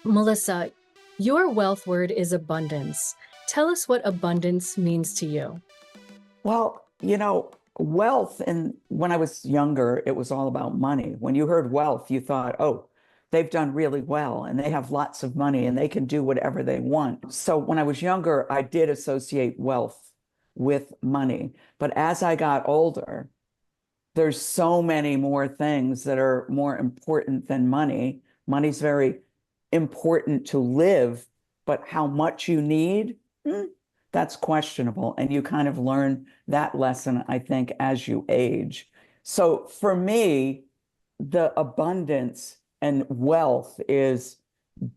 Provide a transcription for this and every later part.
Melissa, your wealth word is abundance. Tell us what abundance means to you. Well, wealth, and when I was younger, it was all about money. When you heard wealth, you thought, oh, they've done really well and they have lots of money and they can do whatever they want. So when I was younger, I did associate wealth with money. But as I got older, there's so many more things that are more important than money. Money's very important to live, but how much you need, that's questionable. And you kind of learn that lesson, I think, as you age. So for me, the abundance and wealth is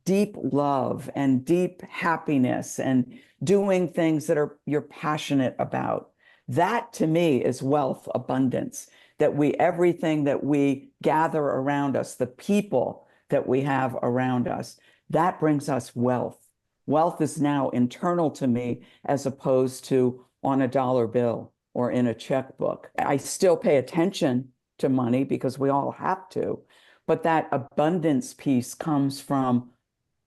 deep love and deep happiness and doing things that are you're passionate about. That to me is wealth abundance, that we everything that we gather around us, the people that we have around us, that brings us wealth. Wealth is now internal to me as opposed to on a dollar bill or in a checkbook. I still pay attention to money because we all have to, but that abundance piece comes from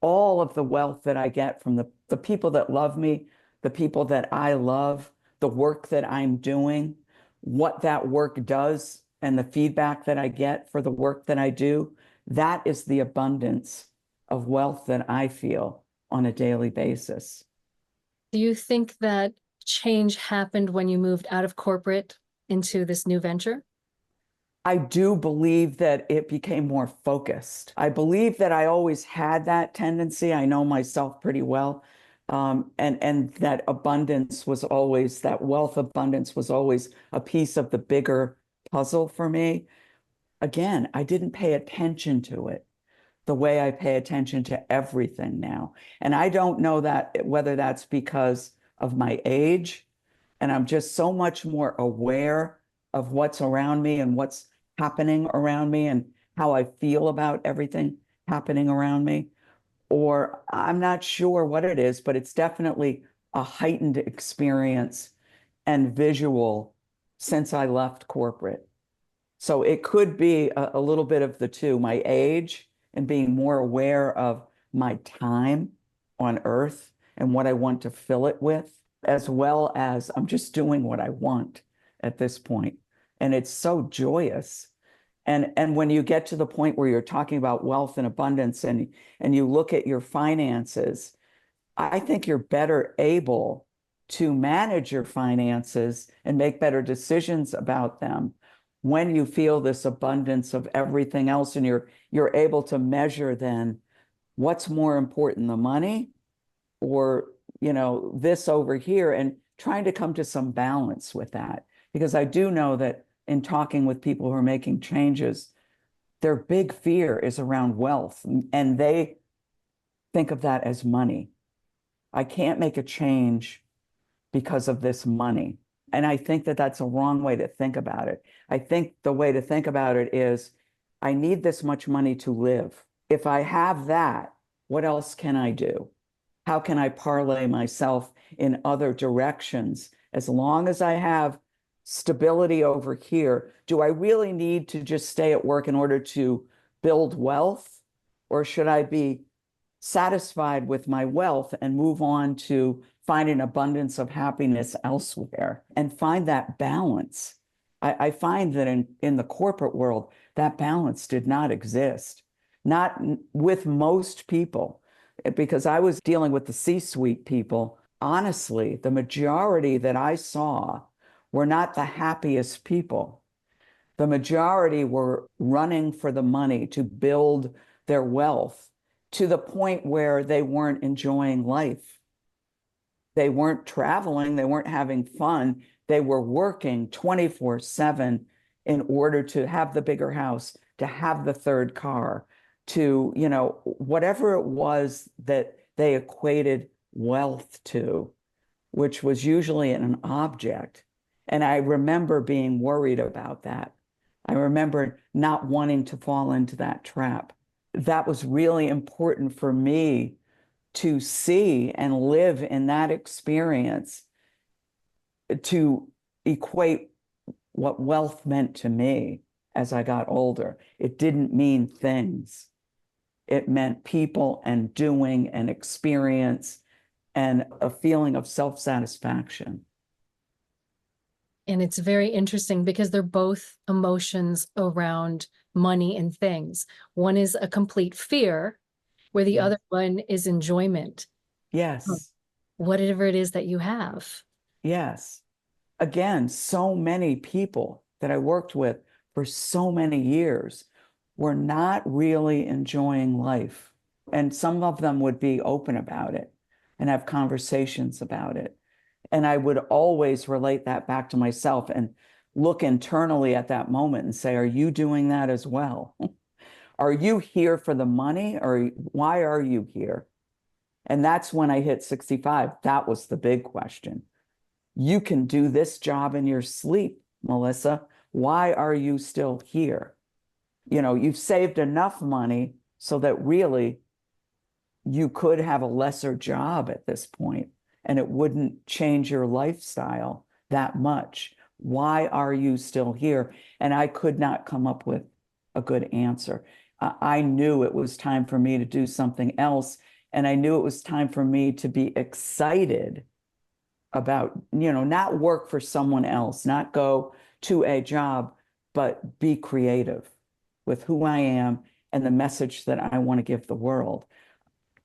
all of the wealth that I get from the people that love me, the people that I love, the work that I'm doing, what that work does, and the feedback that I get for the work that I do. That is the abundance of wealth that I feel on a daily basis. Do you think that change happened when you moved out of corporate into this new venture? I do believe that it became more focused. I believe that I always had that tendency. I know myself pretty well. And that abundance was always, that wealth abundance was always a piece of the bigger puzzle for me. Again, I didn't pay attention to it the way I pay attention to everything now. And I don't know that whether that's because of my age, and I'm just so much more aware of what's around me and what's happening around me and how I feel about everything happening around me. Or I'm not sure what it is, but it's definitely a heightened experience and visual since I left corporate. So it could be a little bit of the two, my age and being more aware of my time on earth and what I want to fill it with, as well as I'm just doing what I want at this point. And it's so joyous. And when you get to the point where you're talking about wealth and abundance and you look at your finances, I think you're better able to manage your finances and make better decisions about them when you feel this abundance of everything else and you're able to measure then what's more important, the money or this over here, and trying to come to some balance with that. Because I do know that in talking with people who are making changes, their big fear is around wealth, and they think of that as money. I can't make a change because of this money. And I think that that's a wrong way to think about it. I think the way to think about it is I need this much money to live. If I have that, what else can I do? How can I parlay myself in other directions? As long as I have stability over here, do I really need to just stay at work in order to build wealth? Or should I be satisfied with my wealth and move on to find an abundance of happiness elsewhere and find that balance? I find that in the corporate world, that balance did not exist, not with most people, because I was dealing with the C-suite people. Honestly, the majority that I saw were not the happiest people. The majority were running for the money to build their wealth to the point where they weren't enjoying life. They weren't traveling, they weren't having fun. They were working 24/7 in order to have the bigger house, to have the third car, to, whatever it was that they equated wealth to, which was usually an object. And I remember being worried about that. I remember not wanting to fall into that trap. That was really important for me to see and live in that experience, to equate what wealth meant to me as I got older. It didn't mean things. It meant people and doing and experience and a feeling of self-satisfaction. And it's very interesting because they're both emotions around money and things. One is a complete fear, where the Yes. other one is enjoyment. Yes. Whatever it is that you have. Yes. Again, so many people that I worked with for so many years were not really enjoying life. And some of them would be open about it and have conversations about it. And I would always relate that back to myself and look internally at that moment and say, are you doing that as well? Are you here for the money, or why are you here? And that's when I hit 65. That was the big question. You can do this job in your sleep, Melissa. Why are you still here? You know, you've saved enough money so that really you could have a lesser job at this point and it wouldn't change your lifestyle that much. Why are you still here? And I could not come up with a good answer. I knew it was time for me to do something else. And I knew it was time for me to be excited about, not work for someone else, not go to a job, but be creative with who I am and the message that I want to give the world.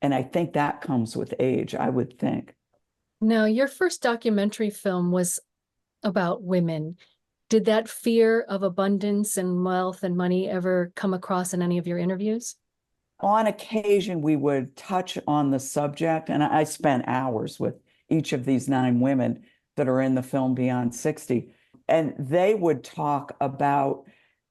And I think that comes with age, I would think. Now, your first documentary film was about women. Did that fear of abundance and wealth and money ever come across in any of your interviews? On occasion, we would touch on the subject, and I spent hours with each of these 9 women that are in the film Beyond 60, and they would talk about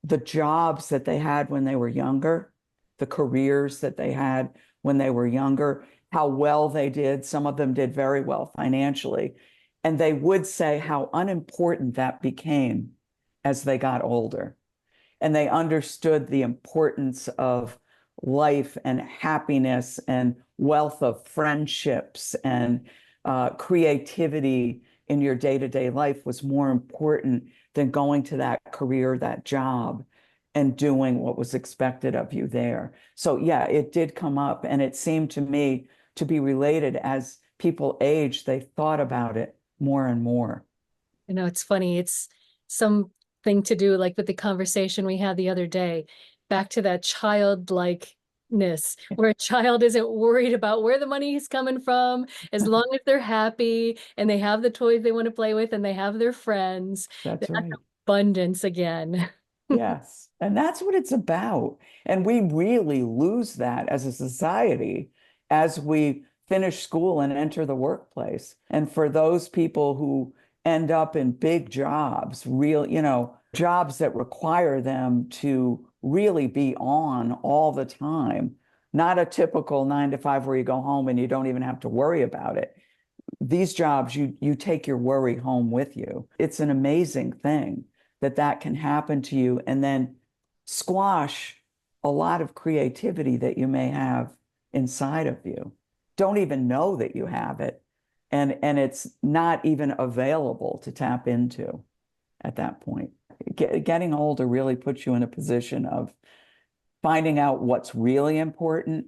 the jobs that they had when they were younger, the careers that they had when they were younger, how well they did. Some of them did very well financially, and they would say how unimportant that became as they got older. And they understood the importance of life and happiness and wealth of friendships and creativity in your day-to-day life was more important than going to that career, that job, and doing what was expected of you there. So yeah, it did come up, and it seemed to me to be related. As people age, they thought about it more and more. It's funny. It's something to do like with the conversation we had the other day, back to that childlikeness, where a child isn't worried about where the money is coming from, as long as they're happy and they have the toys they want to play with and they have their friends. That's That's right. abundance again. Yes. And that's what it's about. And we really lose that as a society as we finish school and enter the workplace. And for those people who end up in big jobs, real, jobs that require them to really be on all the time, not a typical 9 to 5 where you go home and you don't even have to worry about it. These jobs, you take your worry home with you. It's an amazing thing that that can happen to you and then squash a lot of creativity that you may have inside of you. Don't even know that you have it. And it's not even available to tap into at that point. Getting older really puts you in a position of finding out what's really important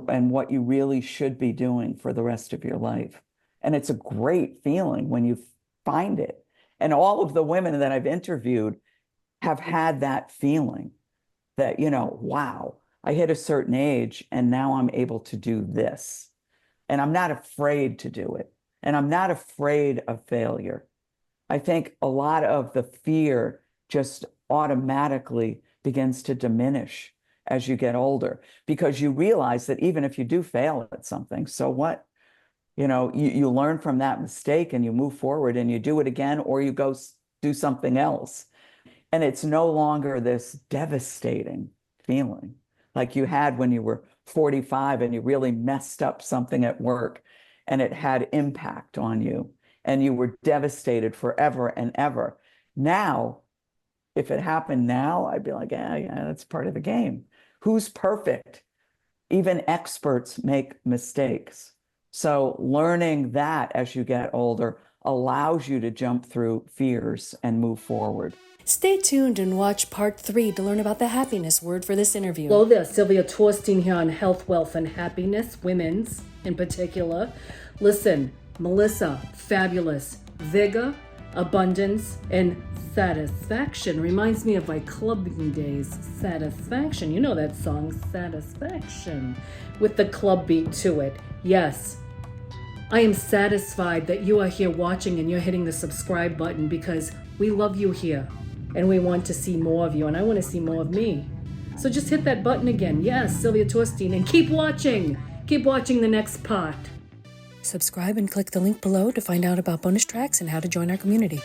and what you really should be doing for the rest of your life. And it's a great feeling when you find it. And all of the women that I've interviewed have had that feeling that, wow, I hit a certain age and now I'm able to do this. And I'm not afraid to do it. And I'm not afraid of failure. I think a lot of the fear just automatically begins to diminish as you get older because you realize that even if you do fail at something, so what? You learn from that mistake and you move forward and you do it again, or you go do something else. And it's no longer this devastating feeling like you had when you were 45 and you really messed up something at work and it had impact on you and you were devastated forever and ever. Now, if it happened now, I'd be like, yeah, that's part of the game. Who's perfect? Even experts make mistakes. So learning that as you get older allows you to jump through fears and move forward. Stay tuned and watch part 3 to learn about the happiness word for this interview. Hello there, Sylvia Torstein here on Health, Wealth, and Happiness, women's in particular. Listen, Melissa, fabulous, vigor, abundance, and satisfaction reminds me of my clubbing days. Satisfaction, you know that song, Satisfaction, with the club beat to it. Yes, I am satisfied that you are here watching and you're hitting the subscribe button because we love you here and we want to see more of you, and I want to see more of me. So just hit that button again. Yes, Sylvia Torstein, and keep watching. Keep watching the next part. Subscribe and click the link below to find out about bonus tracks and how to join our community.